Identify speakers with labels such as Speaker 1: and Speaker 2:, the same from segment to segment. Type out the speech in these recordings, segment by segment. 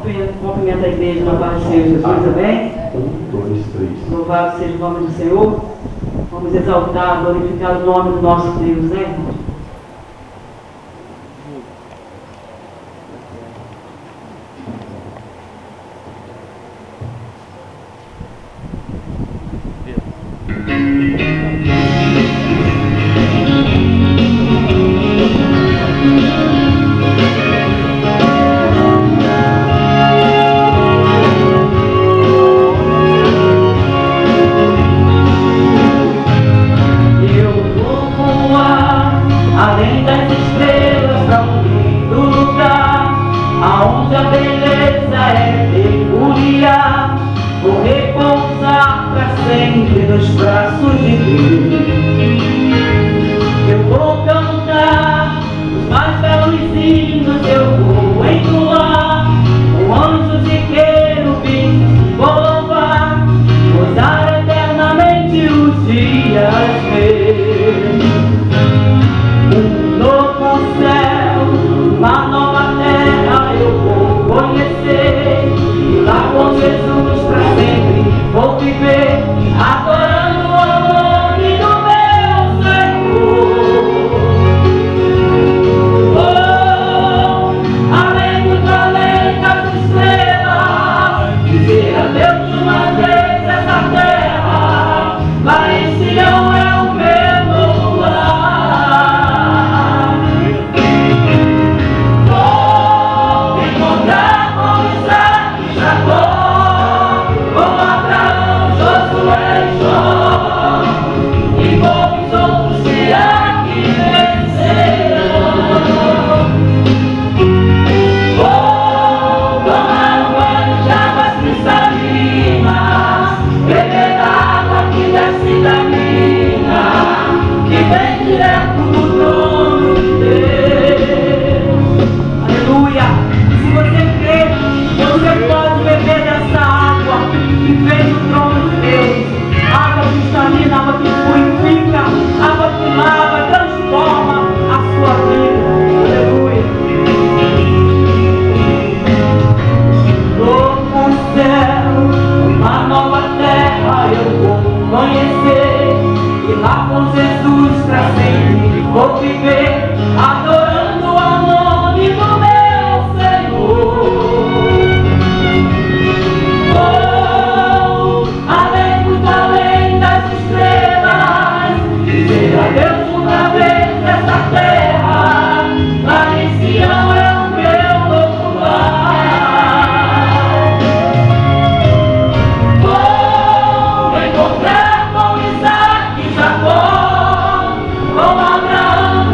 Speaker 1: Cumprimenta a igreja na paz do Senhor Jesus, amém?
Speaker 2: 1, 2, 3.
Speaker 1: Louvado seja o nome do Senhor. Vamos exaltar, glorificar o nome do nosso Deus, né, irmão?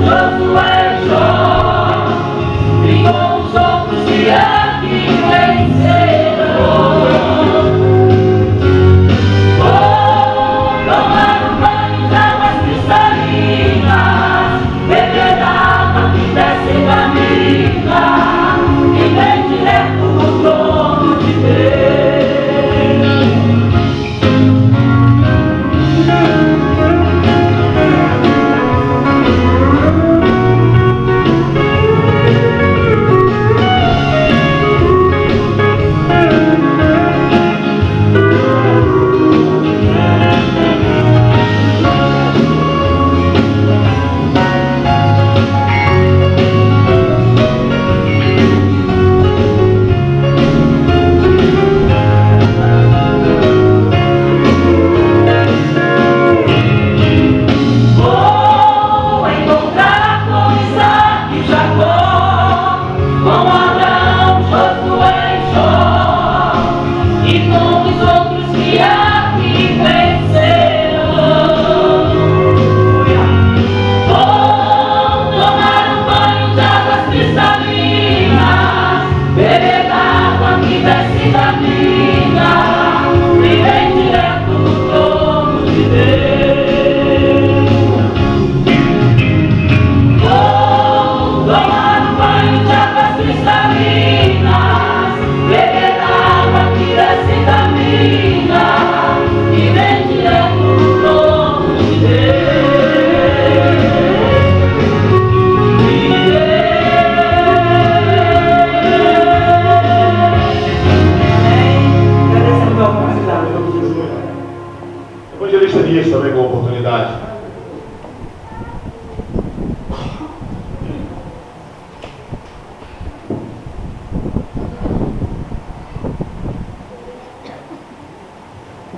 Speaker 3: Josué,
Speaker 2: Evangelista Elias também com a oportunidade.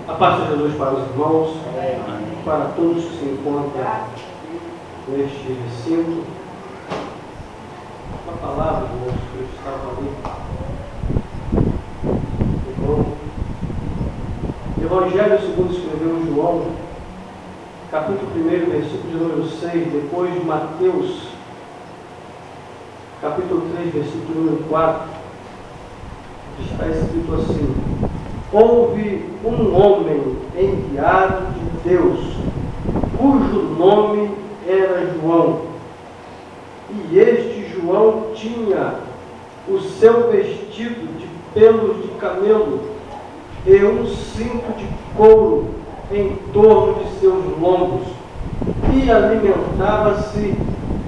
Speaker 3: A paz de Jesus para os irmãos, para todos que se encontram neste recinto. A palavra do nosso Cristo estava ali. Bom. Evangelho segundo escreveu João, capítulo 1, versículo de número 6, depois de Mateus, capítulo 3, versículo número 4, está escrito assim: houve um homem enviado de Deus, cujo nome era João. E este João tinha o seu vestido de pelos de camelo e um cinto de couro em torno de seus lombos, e alimentava-se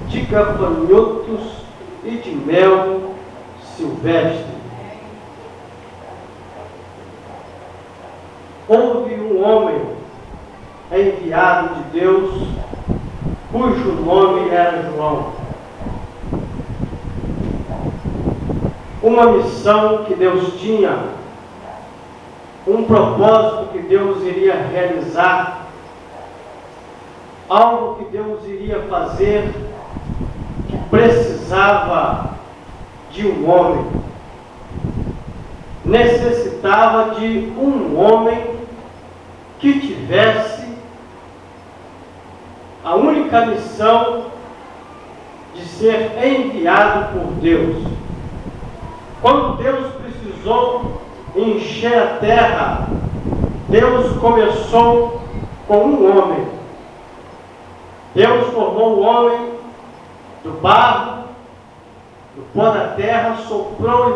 Speaker 3: de gafanhotos e de mel silvestre. Houve um homem enviado de Deus, cujo nome era João. Uma missão que Deus tinha, um propósito que Deus iria realizar, algo que Deus iria fazer, que precisava de um homem. Necessitava de um homem que tivesse a única missão de ser enviado por Deus. Quando Deus precisou encher a terra, Deus começou com um homem. Deus formou o homem do barro, do pó da terra, soprou-lhe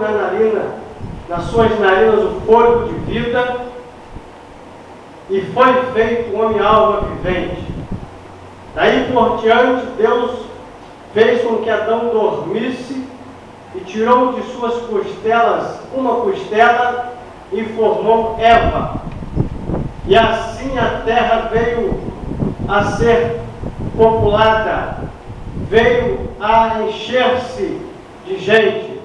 Speaker 3: nas suas narinas o fôlego de vida, e foi feito um homem alma vivente. Daí por diante, Deus fez com que Adão dormisse e tirou de suas costelas uma costela e formou Eva. E assim a terra veio a ser populada, veio a encher-se de gente.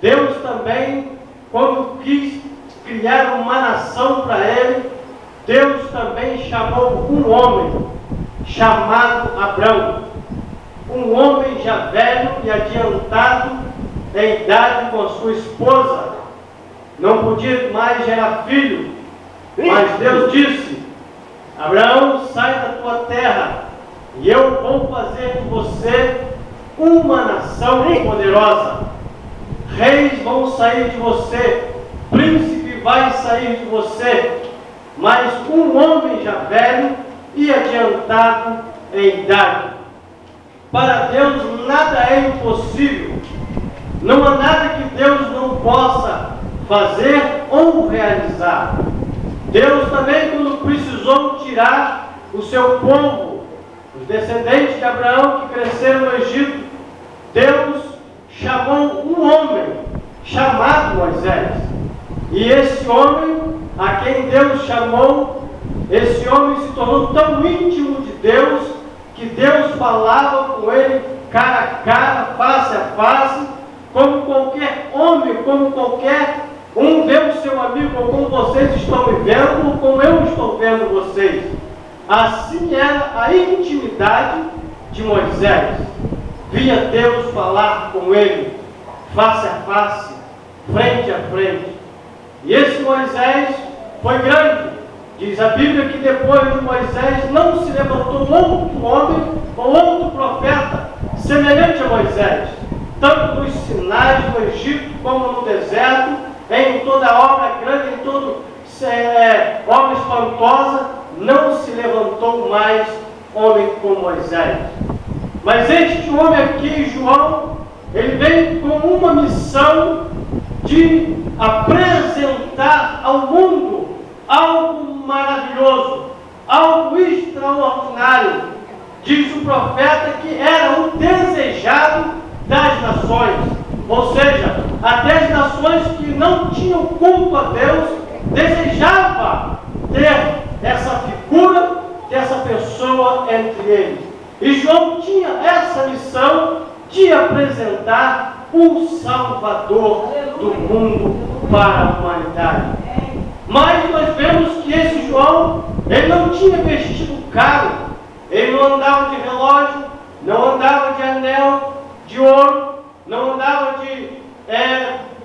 Speaker 3: Deus também, quando quis criar uma nação para ele, Deus também chamou um homem chamado Abrão, um homem já velho e adiantado em idade com a sua esposa, não podia mais gerar filho, mas Deus disse: Abraão, sai da tua terra e eu vou fazer de você uma nação poderosa. Reis vão sair de você, príncipe vai sair de você, mas um homem já velho e adiantado em idade. Para Deus nada é impossível. Não há nada que Deus não possa fazer ou realizar. Deus também, quando precisou tirar o seu povo, os descendentes de Abraão que cresceram no Egito, Deus chamou um homem chamado Moisés. E esse homem, a quem Deus chamou, esse homem se tornou tão íntimo de Deus, que Deus falava com ele cara a cara, face a face, como qualquer homem, como qualquer um vê o seu amigo, ou como vocês estão me vendo, ou como eu estou vendo vocês. Assim era a intimidade de Moisés. Via Deus falar com ele, face a face, frente a frente. E esse Moisés foi grande. Diz a Bíblia que depois de Moisés não se levantou outro homem ou outro profeta semelhante a Moisés, tanto nos sinais no Egito como no deserto, em toda obra grande, em toda obra espantosa, não se levantou mais homem como Moisés. Mas este homem aqui, João, ele vem com uma missão de apresentar ao mundo algo maravilhoso, algo extraordinário. Diz o profeta que era o desejado das nações, ou seja, até as nações que não tinham culto a Deus desejava ter essa apresentar o Salvador do mundo para a humanidade. Mas nós vemos que esse João, ele não tinha vestido caro, ele não andava de relógio, não andava de anel de ouro, não andava de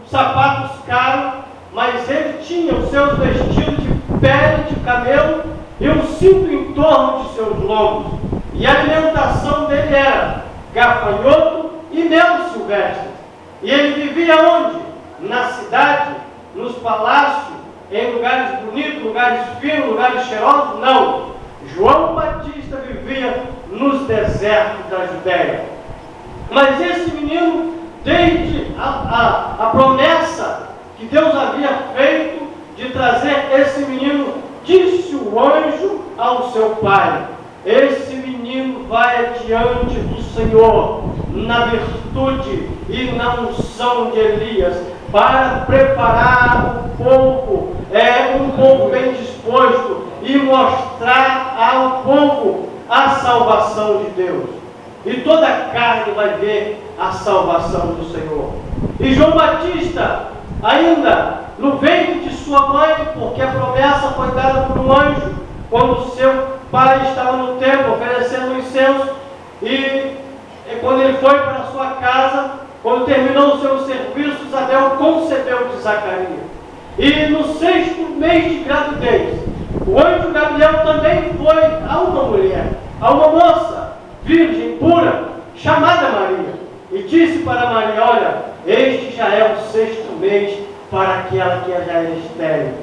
Speaker 3: sapatos caros, mas ele tinha os seus vestidos de pele de camelo e um cinto em torno de seus lombos. E a alimentação dele era gafanhoto e mel silvestre. E ele vivia onde? Na cidade, nos palácios, em lugares bonitos, lugares finos, lugares cheirosos? Não. João Batista vivia nos desertos da Judéia. Mas esse menino, desde a promessa que Deus havia feito de trazer esse menino, disse o anjo ao seu pai: esse menino vai adiante do Senhor na virtude e na unção de Elias, para preparar o povo, um povo bem disposto, e mostrar ao povo a salvação de Deus. E toda a carne vai ver a salvação do Senhor. E João Batista, ainda no ventre de sua mãe, porque a promessa foi dada por um anjo, quando seu pai estava no templo oferecendo incenso, e quando ele foi para a sua casa, quando terminou o seu serviço, Isabel concebeu de Zacarias. E no 6º mês de gravidez, o anjo Gabriel também foi a uma mulher, a uma moça virgem, pura, chamada Maria, e disse para Maria: olha, este já é o 6º mês para aquela que já é estéril,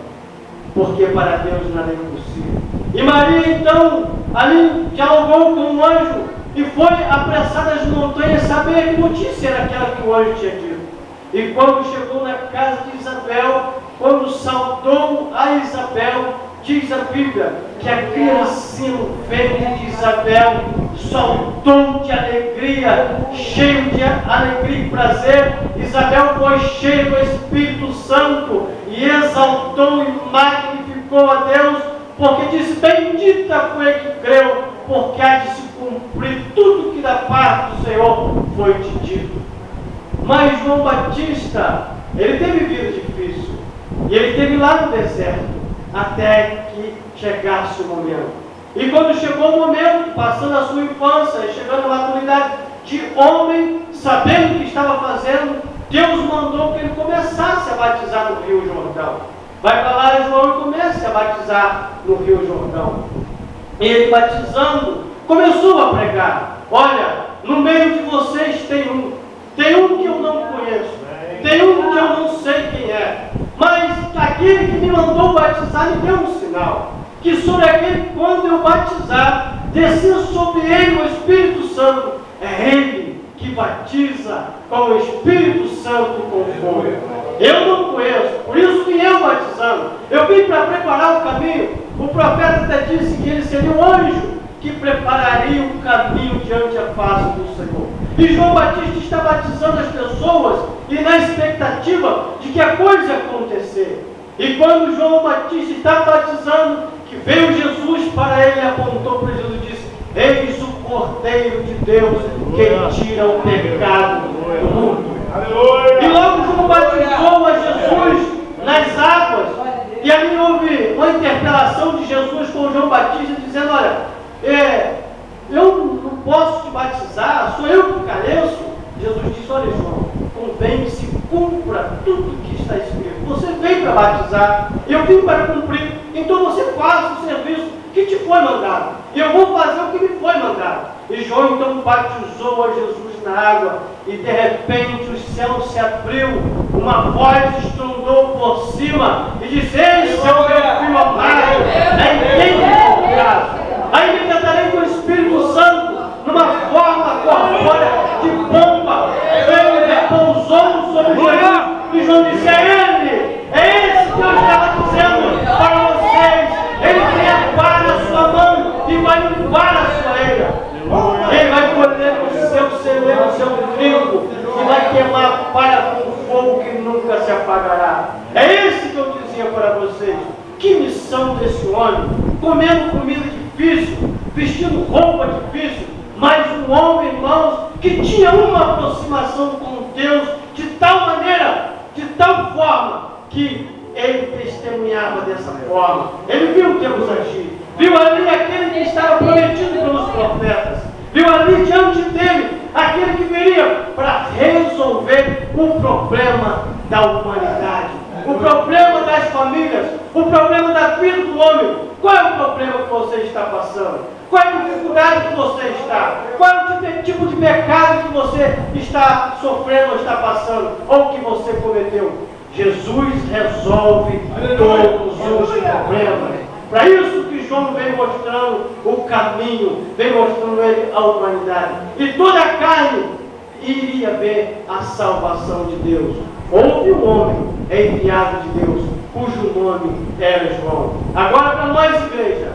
Speaker 3: porque para Deus nada é impossível. E Maria então ali dialogou com o anjo e foi apressada às montanhas saber que notícia era aquela que o anjo tinha dito. E quando chegou na casa de Isabel, quando saudou a Isabel, diz a Bíblia que a criancinha no ventre de Isabel saltou de alegria, cheio de alegria e prazer. Isabel foi cheia do Espírito Santo e exaltou e magnificou a Deus, porque disse: bendita foi a que creu, porque há de se cumprir tudo que da parte do Senhor foi te dito. Mas João Batista, ele teve vida difícil, e ele teve lá no deserto, até que chegasse o momento. E quando chegou o momento, passando a sua infância e chegando à maturidade de homem, sabendo o que estava fazendo, Deus mandou que ele começasse a batizar no Rio Jordão. Vai para lá, João, e comece a batizar no Rio Jordão. E ele, batizando, começou a pregar: olha, no meio de vocês tem um que eu não conheço, tem um que eu não sei quem é, mas aquele que me mandou batizar me deu um sinal, que sobre aquele que, quando eu batizar, descer sobre ele o Espírito Santo. É ele que batiza com o Espírito Santo com fogo. Eu não conheço, por isso vim eu batizando. Eu vim para preparar o caminho. O profeta até disse que ele seria um anjo que prepararia o caminho diante da face do Senhor. E João Batista está batizando as pessoas e na expectativa de que a coisa ia acontecer. E quando João Batista está batizando, que veio Jesus para ele, apontou para Jesus e disse: eis o Cordeiro de Deus que tira o pecado do mundo. E logo João batizou a Jesus nas águas. E ali houve uma interpelação de Jesus com João Batista, dizendo: olha, eu não posso te batizar, sou eu que careço. Jesus disse: olha, João, convém que se cumpra tudo que está escrito. Você veio para batizar, eu vim para cumprir, então você faça o serviço que te foi mandado, e eu vou fazer o que me foi mandado. E João então batizou a Jesus na água, e de repente o céu se abriu, uma voz estrondou por cima e disse: esse é o meu filho amado, em quem me comprazo. Aí me tratarei com o Espírito Santo, numa forma corpórea de pomba, veio e repousou sobre Jesus. E João disse: é ele, é esse que eu estava dizendo para vocês. Ele prepara a sua mão e vai limpar a sua eira. Ele vai colher o seu celeiro, o seu trigo, e vai queimar para com fogo que nunca se apagará. É esse que eu dizia para vocês. Que missão desse homem, comendo comida difícil, vestindo roupa difícil, mas um homem, irmãos, que tinha uma aproximação com Deus de tal maneira, de tal forma, que ele testemunhava dessa forma. Ele viu Deus agir, viu ali aquele que estava prometido pelos profetas, viu ali diante dele aquele que viria para resolver o problema da humanidade, o problema das famílias, o problema da vida do homem. Qual é o problema que você está passando? Qual é a dificuldade que você está? Qual é o tipo de pecado que você está sofrendo ou está passando? Ou que você cometeu? Jesus resolve todos os problemas. Para isso que João vem mostrando o caminho, vem mostrando ele a humanidade. E toda a carne iria ver a salvação de Deus. Houve um homem enviado de Deus, cujo nome era João. Agora para nós, igreja,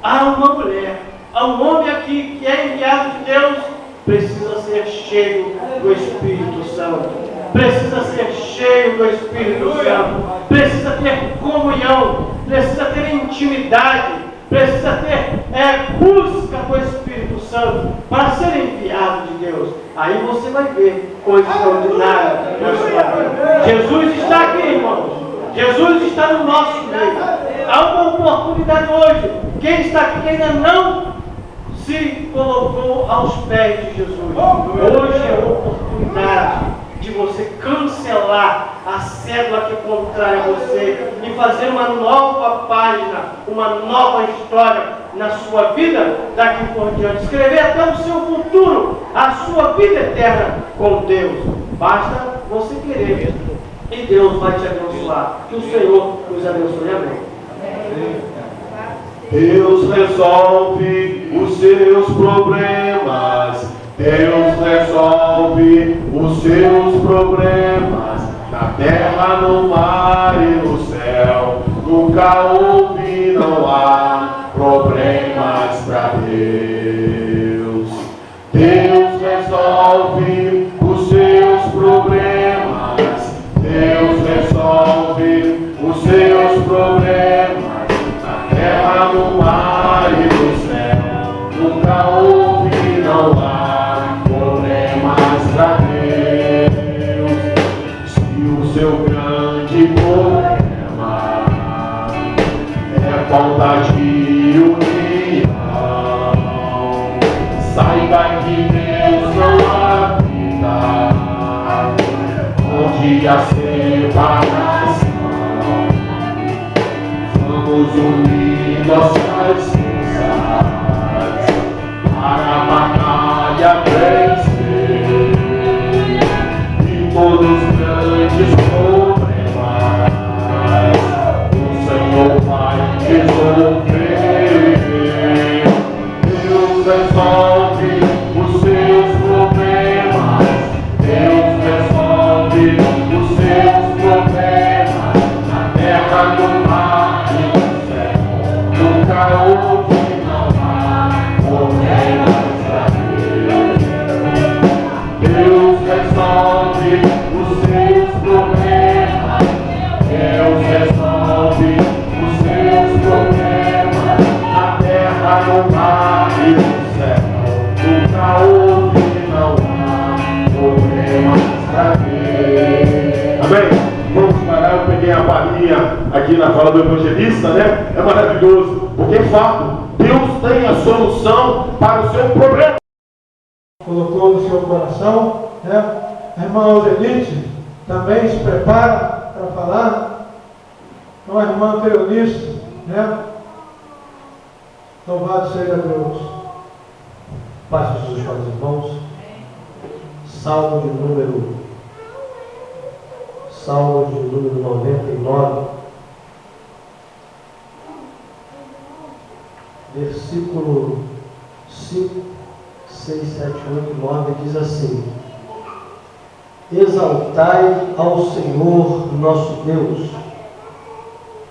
Speaker 3: há uma mulher, há um homem aqui que é enviado de Deus, precisa ser cheio do Espírito Santo. Precisa ser cheio do Espírito Santo. Precisa ter comunhão. Precisa ter intimidade. Precisa ter busca do Espírito Santo para ser enviado de Deus. Aí você vai ver coisa extraordinária na sua vida. Jesus está aqui, irmãos. Jesus está no nosso meio. Há uma oportunidade hoje. Quem está aqui que ainda não se colocou aos pés de Jesus, hoje é a oportunidade de você cancelar a cédula que é contrária a você e fazer uma nova página, uma nova história na sua vida daqui por diante. Escrever até o seu futuro, a sua vida eterna com Deus. Basta você querer e Deus vai te abençoar. Que o Senhor nos abençoe. Amém.
Speaker 2: Deus resolve os seus problemas. Deus resolve os seus problemas. Na terra, no mar e no céu. Nunca houve, não há problemas para Deus. Deus resolve os seus problemas. Deus resolve os seus problemas. Terra, no mar e no céu, nunca houve, não há problemas para Deus. Se o seu grande problema é falta de união, saiba que Deus não habita onde há separação. Vamos unir nossas forças para a batalha vencer e todos os grandes problemas o Senhor vai resolver. Deus resolve os seus problemas. Deus resolve os seus problemas. Na terra, no mar e no céu, nunca houve, não há problemas para Deus. Deus resolve os seus problemas. Deus resolve os seus problemas. Na terra, no mar e no céu, nunca houve, não há problemas para Deus. Amém? Vamos parar, eu peguei a palhinha aqui na fala do evangelista, né? É maravilhoso, porque é fato, Deus tem a solução para o seu problema.
Speaker 4: Colocou no seu coração, né? A irmã Audelite também se prepara para falar. Então a irmã Cleonice, né? Louvado seja Deus.
Speaker 5: Paz de Jesus para os irmãos. Salmo de número 99, versículo 5, 6, 7, 8, 9, diz assim: Exaltai ao Senhor nosso Deus,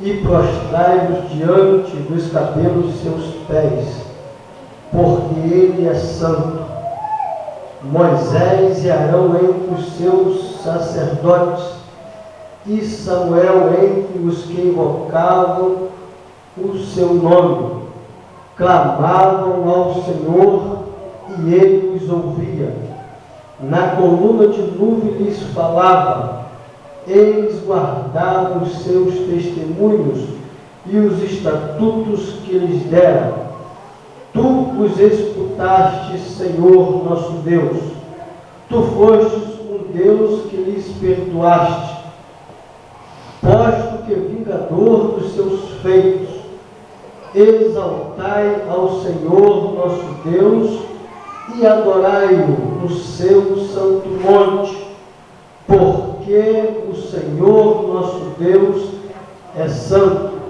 Speaker 5: e prostrai-vos diante dos cabelos de seus pés, porque Ele é santo. Moisés e Arão entre os seus sacerdotes, e Samuel entre os que invocavam o seu nome, clamavam ao Senhor e Ele os ouvia. na coluna de nuvem lhes falava, eles guardavam os seus testemunhos e os estatutos que lhes deram. Tu os escutaste, Senhor nosso Deus. Tu fostes um Deus que lhes perdoaste, posto que vingador dos seus feitos. Exaltai ao Senhor nosso Deus e adorai-o no seu santo monte, porque o Senhor nosso Deus é santo.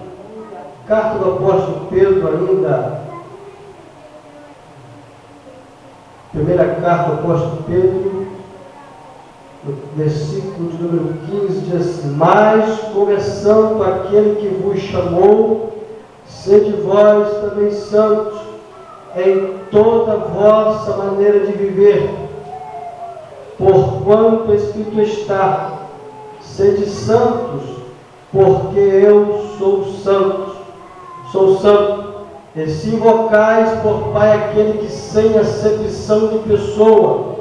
Speaker 5: Carta do apóstolo Pedro ainda, primeira carta do apóstolo Pedro, no versículo de número 15, diz assim: mas como é santo aquele que vos chamou, sede vós também santos em toda a vossa maneira de viver, porquanto escrito está: sede santos, porque eu sou santo. E se invocais por Pai aquele que sem acepção de pessoa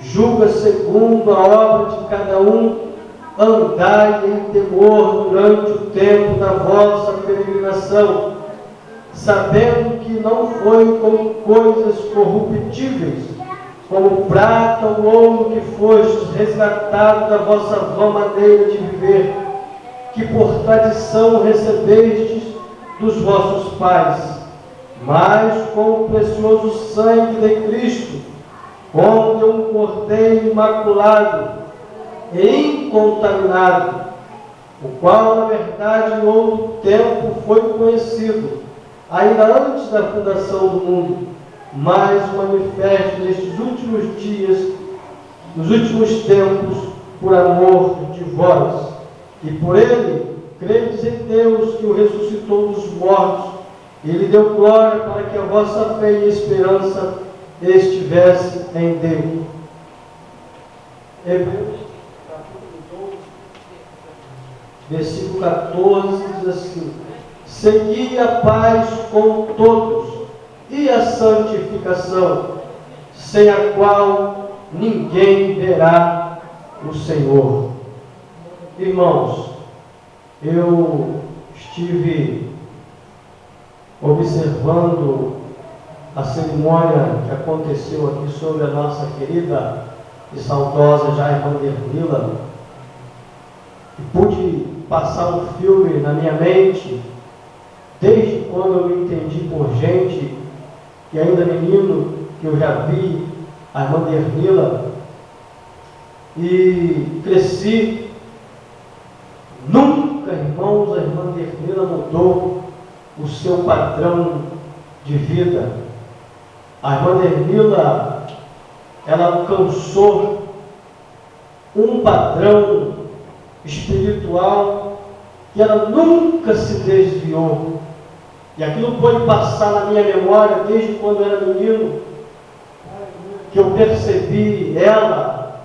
Speaker 5: julga segundo a obra de cada um, andai em temor durante o tempo da vossa peregrinação, sabendo que não foi com coisas corruptíveis, como prata ou ouro, que fostes resgatados da vossa vã maneira de viver, que por tradição recebestes dos vossos pais, mas com o precioso sangue de Cristo, como de um cordeiro imaculado e incontaminado, o qual, na verdade, em outro tempo foi conhecido, ainda antes da fundação do mundo, mas manifesto nestes últimos dias, nos últimos tempos, por amor de vós. E por ele, credes em Deus, que o ressuscitou dos mortos, e lhe deu glória, para que a vossa fé e esperança estivesse em Deus. Hebreus, capítulo 12, versículo 14, diz assim: segui a paz com todos e a santificação, sem a qual ninguém verá o Senhor. Irmãos, eu estive observando a cerimônia que aconteceu aqui sobre a nossa querida e saudosa Jair Vanderlila, e pude passar um filme na minha mente, desde quando eu me entendi por gente, que ainda menino, que eu já vi a irmã Vanderlila, e cresci. Nunca, irmãos, a irmã Vanderlila mudou o seu padrão de vida. A irmã Vanderlila, ela alcançou um padrão espiritual que ela nunca se desviou. E aquilo pode passar na minha memória desde quando eu era menino, que eu percebi ela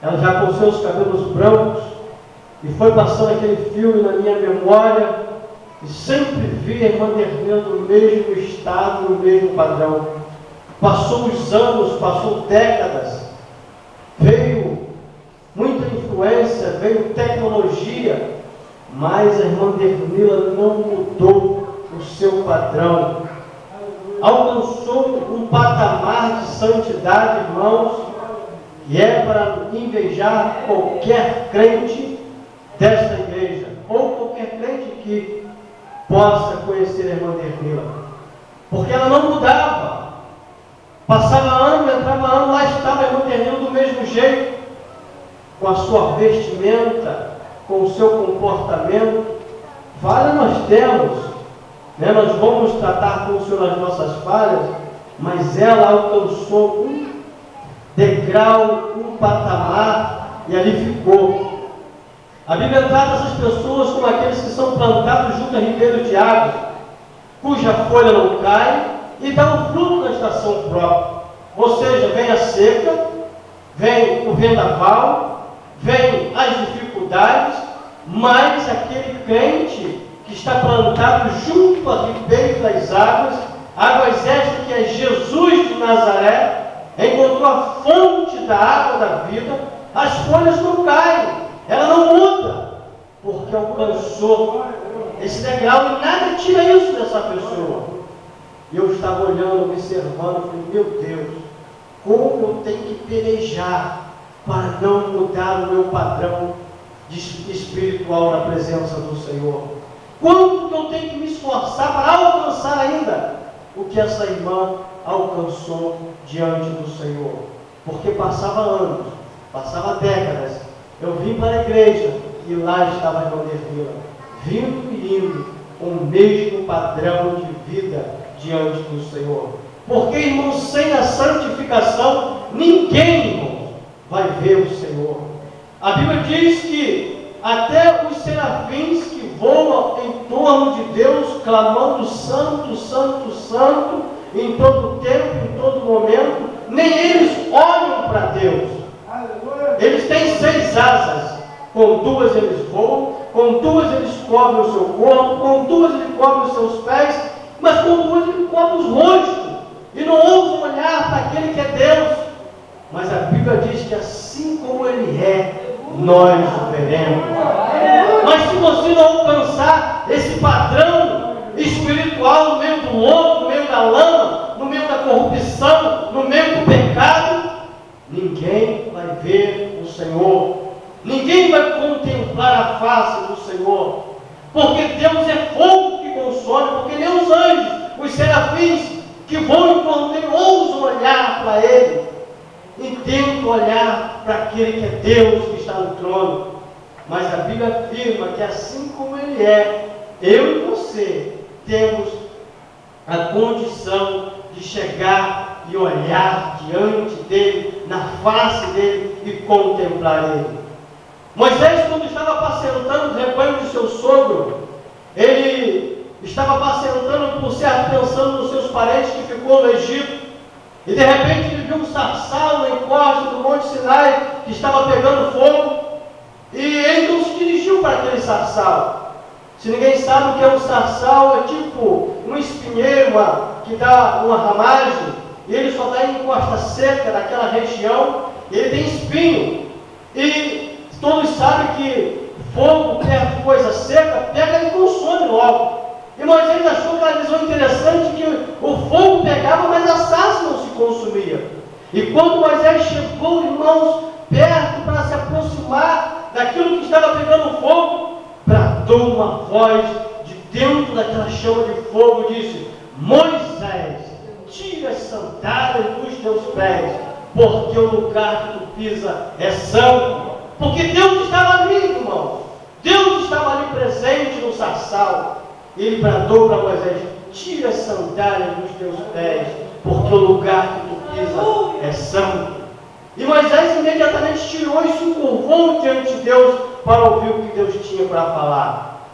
Speaker 5: já com seus cabelos brancos, e foi passando aquele filme na minha memória, e sempre vi a irmã Vanderlila no mesmo estado, no mesmo padrão. Passou os anos, passou décadas, veio muita influência, veio tecnologia, mas a irmã Vanderlila não mudou o seu padrão. Alcançou um patamar de santidade, irmãos, que é para invejar qualquer crente desta igreja, ou qualquer crente que possa conhecer a irmã Vanderlila, porque ela não mudava. Passava ano, entrava ano, lá estava a irmã Vanderlila do mesmo jeito, com a sua vestimenta, com o seu comportamento. Falha nós temos, né? Nós vamos tratar com o Senhor as nossas falhas, mas ela alcançou um degrau, um patamar, e ali ficou. A Bíblia trata essas pessoas como aqueles que são plantados junto a ribeiro de água, cuja folha não cai e dá um fruto na estação própria. Ou seja, vem a seca, vem o vendaval, vem as dificuldades, mas aquele crente que está plantado junto a ribeiro das águas, águas estas que é Jesus de Nazaré,
Speaker 3: encontrou a fonte da água da vida, as folhas não caem, ela não muda, porque alcançou esse degrau e nada tira isso dessa pessoa. E eu estava olhando, observando, falei, meu Deus, como eu tenho que pelejar para não mudar o meu padrão espiritual na presença do Senhor. Quanto que eu tenho que me esforçar para alcançar ainda o que essa irmã alcançou diante do Senhor? Porque passava anos, passava décadas, eu vim para a igreja e lá estava a irmã Dervila, vindo e indo com o mesmo padrão de vida diante do Senhor. Porque, irmãos, sem a santificação, ninguém, irmãos, vai ver o Senhor. A Bíblia diz que até os serafins que voam em torno de Deus, clamando santo, santo, santo, em todo tempo, em todo momento, nem eles olham para Deus. Eles têm 6 asas, com 2 eles voam, com 2 eles cobrem o seu corpo, com 2 eles cobrem os seus pés, mas com 2 eles cobrem os rostos, e não ousam olhar para aquele que é Deus. Mas a Bíblia diz que assim como Ele é, nós o veremos. Mas se você não alcançar esse padrão espiritual no meio do lodo, no meio da lama, no meio da corrupção, no meio do pecado, ninguém vai ver o Senhor. Ninguém vai contemplar a face do Senhor. Porque Deus é fogo que consome, porque nem os anjos, os serafins que vão em torno dele, ousam olhar para Ele. E tento olhar para aquele que é Deus que está no trono. Mas a Bíblia afirma que assim como Ele é, eu e você temos a condição de chegar e olhar diante dEle, na face dEle e contemplar Ele. Moisés, quando estava apacentando o rebanho de seu sogro, ele estava apacentando por certo pensando nos seus parentes que ficou no Egito. E de repente ele viu um sarçal na encosta do Monte Sinai que estava pegando fogo. E ele então se dirigiu para aquele sarçal. Se ninguém sabe o que é um sarçal, é tipo um espinheiro que dá uma ramagem. E ele só dá em encosta seca daquela região. E ele tem espinho. E todos sabem que fogo perto de coisa seca pega e consome logo. E Moisés achou aquela visão interessante que o fogo pegava, mas a sarça não se consumia. E quando Moisés chegou, irmãos, perto para se aproximar daquilo que estava pegando fogo, bradou uma voz de dentro daquela chama de fogo e disse: Moisés, tira as sandálias dos teus pés, porque o lugar que tu pisa é santo. Porque Deus estava ali, irmãos. Deus estava ali presente no sarçal. Ele bradou para Moisés: tira as sandálias dos teus pés, porque o lugar que tu pisa é santo. E Moisés imediatamente tirou e se curvou diante de Deus para ouvir o que Deus tinha para falar.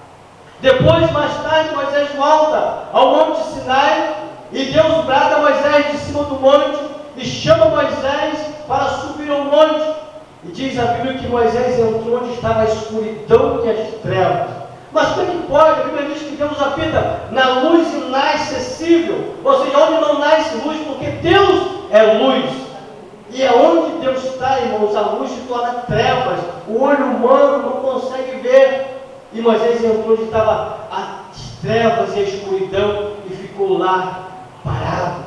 Speaker 3: Depois, mais tarde, Moisés volta ao Monte Sinai e Deus brada Moisés de cima do monte e chama Moisés para subir ao monte. E diz a Bíblia que Moisés entrou onde estava a escuridão e as trevas. Mas como é que pode? A Bíblia diz que Deus habita na luz inacessível, ou seja, onde não nasce luz, porque Deus é luz. E é onde Deus está, irmãos, a luz se torna trevas, o olho humano não consegue ver. E Moisés entrou onde estava as trevas e a escuridão e ficou lá parado,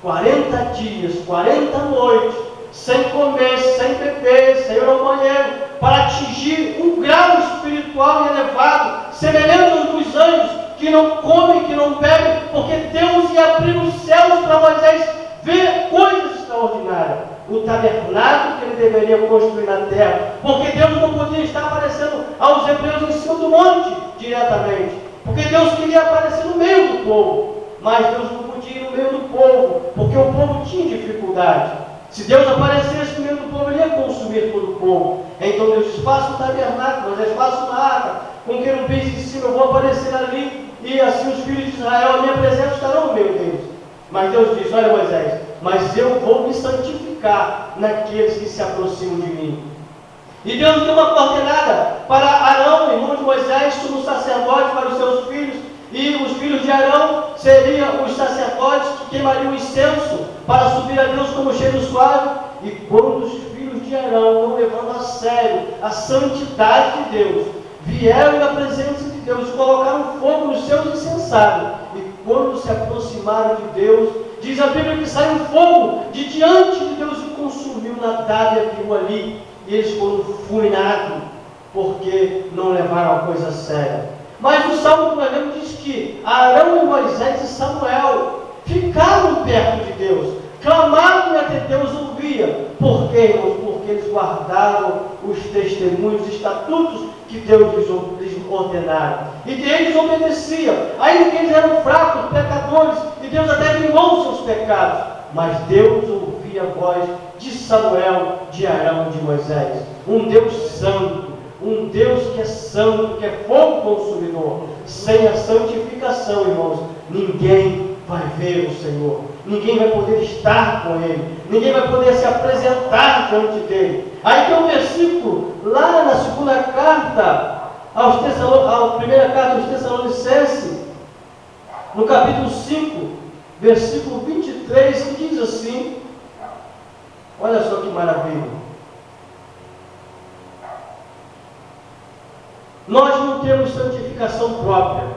Speaker 3: 40 dias, 40 noites, sem comer, sem beber, sem ir ao banheiro, para atingir um grau espiritual elevado, semelhante aos dos anjos, que não comem, que não bebem, porque Deus ia abrir os céus para Moisés ver coisas extraordinárias. O tabernáculo que ele deveria construir na terra, porque Deus não podia estar aparecendo aos hebreus em cima do monte diretamente, porque Deus queria aparecer no meio do povo, mas Deus não podia ir no meio do povo, porque o povo tinha dificuldade. Se Deus aparecesse no meio do povo, ele ia consumir todo o povo. Então Deus diz: faça um tabernáculo, Moisés, faça uma arca, com querubins em cima, eu vou aparecer ali, e assim os filhos de Israel, a minha presença, estarão no meio deles. Mas Deus diz: olha, Moisés, mas eu vou me santificar naqueles que se aproximam de mim. E Deus deu uma coordenada para Arão, irmão de Moisés, sumo sacerdote, para os seus filhos, e os filhos de Arão seriam os sacerdotes que queimariam incenso para subir a Deus como cheiro suave. E quando os filhos de Arão, não levando a sério a santidade de Deus, vieram na presença de Deus e colocaram fogo nos seus incensários, e quando se aproximaram de Deus, diz a Bíblia que saiu fogo de diante de Deus e consumiu Nadab e Abiú ali, e eles foram fulminados, porque não levaram a coisa a sério. Mas o Salmo que nós lemos diz que Arão e Moisés e Samuel ficaram perto de Deus, clamaram e até Deus ouvia. Por quê, irmãos? Porque eles guardaram os testemunhos, os estatutos que Deus lhes ordenaram. E que eles obedeciam, ainda que eles eram fracos, pecadores, e Deus até vingou os seus pecados. Mas Deus ouvia a voz de Samuel, de Arão e de Moisés. Um Deus santo, um Deus que é santo, que é fogo consumidor. Sem a santificação, irmãos, ninguém vai ver o Senhor, ninguém vai poder estar com Ele, ninguém vai poder se apresentar diante dEle. Aí tem um versículo, lá na segunda carta, a primeira carta aos Tessalonicenses, no capítulo 5, versículo 23, que diz assim, olha só que maravilha. Nós não temos santificação própria,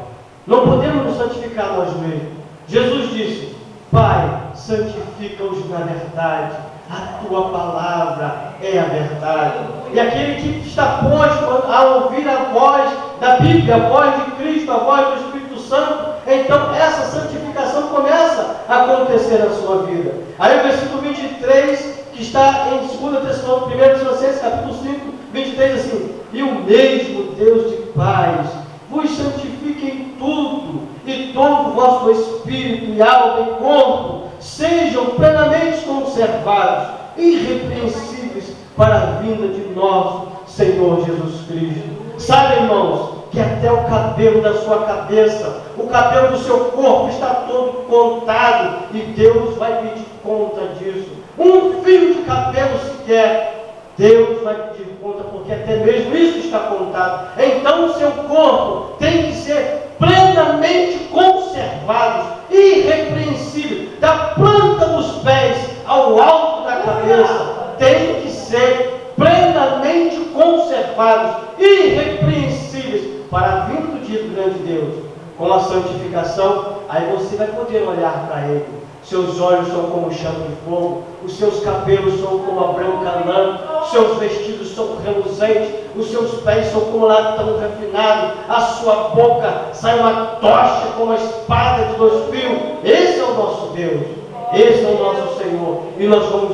Speaker 3: não podemos nos santificar nós mesmos. Jesus disse: Pai, santifica-os na verdade, a tua palavra é a verdade. E aquele que está posto a ouvir a voz da Bíblia, a voz de Cristo, a voz do Espírito Santo, então essa santificação começa a acontecer na sua vida. Aí o versículo 23, que está em 2 Tessalonicenses, capítulo 5, 23, assim: E o mesmo Deus de paz vos santifique em tudo, e todo o vosso espírito e alma e corpo sejam plenamente conservados, irrepreensíveis para a vinda de nosso Senhor Jesus Cristo. Sabe, irmãos, que até o cabelo da sua cabeça, o cabelo do seu corpo está todo contado, e Deus vai pedir conta disso. Um fio de cabelo sequer, Deus vai pedir conta, porque até mesmo isso está contado. Então o seu corpo tem que ser plenamente conservado, irrepreensível, da planta dos pés ao alto da cabeça, tem que ser plenamente conservados, irrepreensíveis para a vinda do dia do grande Deus. Com a santificação, aí você vai poder olhar para Ele. Seus olhos são como chama de fogo, os seus cabelos são como a branca lã, os seus vestidos são reluzentes, os seus pés são como latão refinado, a sua boca sai uma tocha como a espada de 2 fios. Esse é o nosso Deus, esse é o nosso Senhor, e nós vamos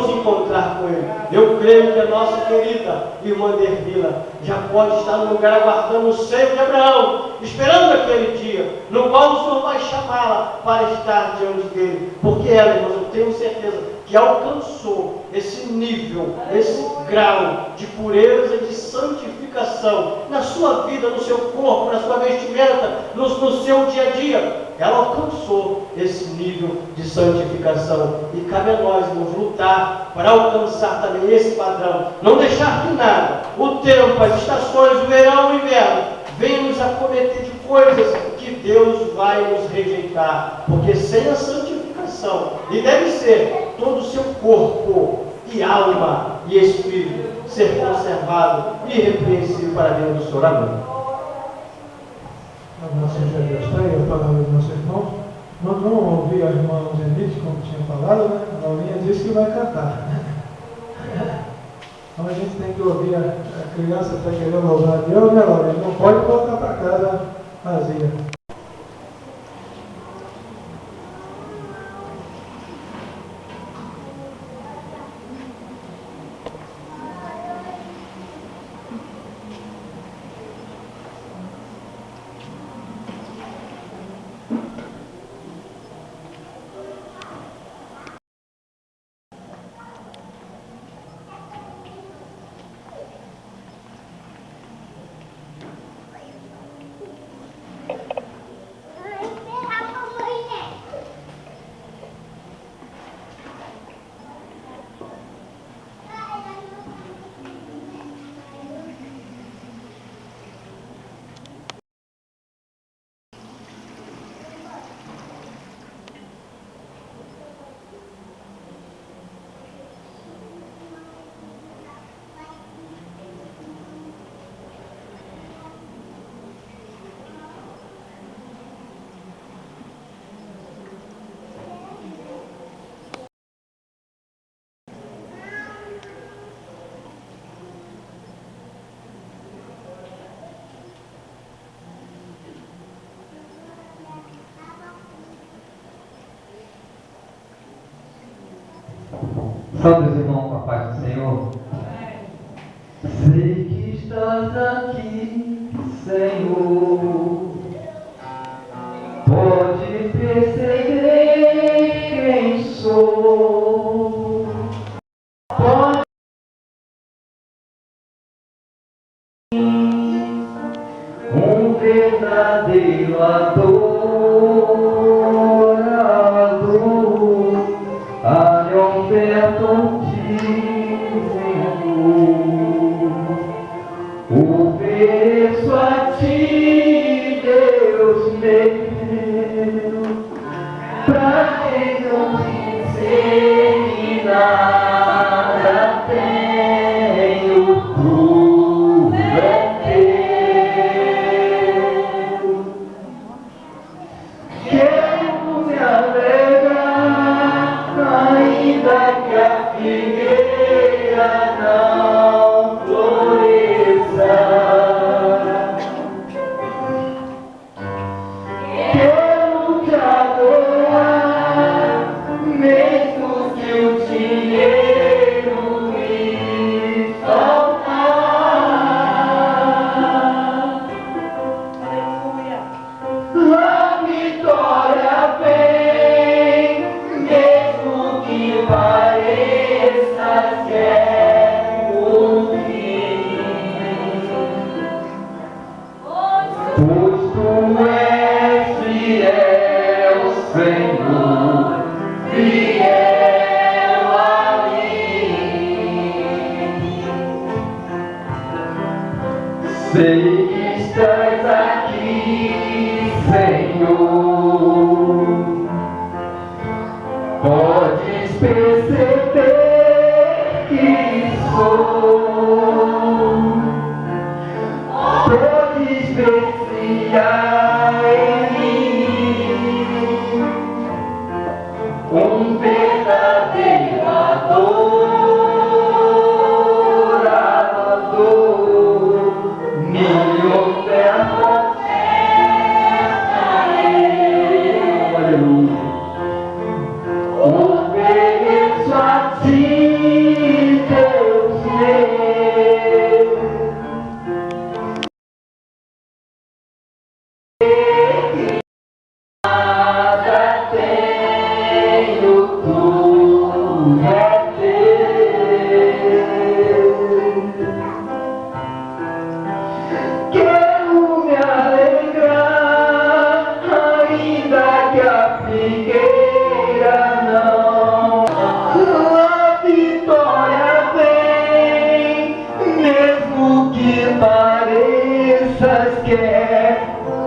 Speaker 3: encontrar com Ele. Eu creio que a nossa querida irmã Dervila já pode estar no lugar aguardando o seio de Abraão, esperando aquele dia no qual o Senhor vai chamá-la para estar diante dele, porque ela, irmãos, eu tenho certeza que alcançou esse nível, esse grau de pureza e de santificação na sua vida, no seu corpo, na sua vestimenta, no seu dia a dia. Ela alcançou esse nível de santificação, e cabe a nós, irmãos, lutar para alcançar também esse padrão, não deixar que nada, o tempo, as estações, o verão, o inverno, venham nos acometer de coisas que Deus vai nos rejeitar, porque sem a santificação, e deve ser todo o seu corpo e alma e espírito ser conservado irrepreensível para dentro do Senhor. Amém.
Speaker 4: Nossa Deus, está aí a palavra dos nossos irmãos. Nós não ouvimos a irmã Zenite, como tinha falado, né? A Laurinha disse que vai cantar. Então a gente tem que ouvir, a criança está querendo louvar a Deus, né, Laurinha? Não pode voltar para casa vazia.
Speaker 6: Salve os irmãos com a paz do Senhor. Sei que estás aqui, Senhor. Pode perceber quem sou. Pode um verdadeiro adorador. A lhe oferto ofereço a ti, Deus meu, pra quem não dizer nada tenho, tudo é teu. Quero me alegrar, ainda que a figueira não floresça. Quero te adorar, mesmo que o dinheiro me faltar. A vitória vem, mesmo que pareça que é o fim. Pois tu és fiel, Senhor, fiel a mim. Sei que estás aqui, Senhor. Podes perceber que sou. Podes ver se há em mim um verdadeiro adorador. Me oferta a Ele. Aleluia. Ofereço a ti, Deus meu. Nada tenho, tudo é teu. Quero me alegrar, ainda que a figueira não. A vitória vem, mesmo que pareças que é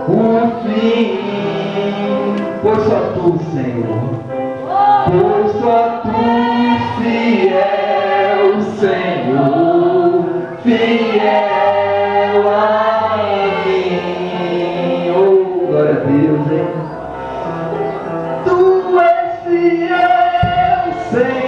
Speaker 6: o fim. Pois só tu, Senhor, pois só tu fiel, Senhor, fiel a mim. Oh, glória a Deus, hein? Tu és fiel, Senhor.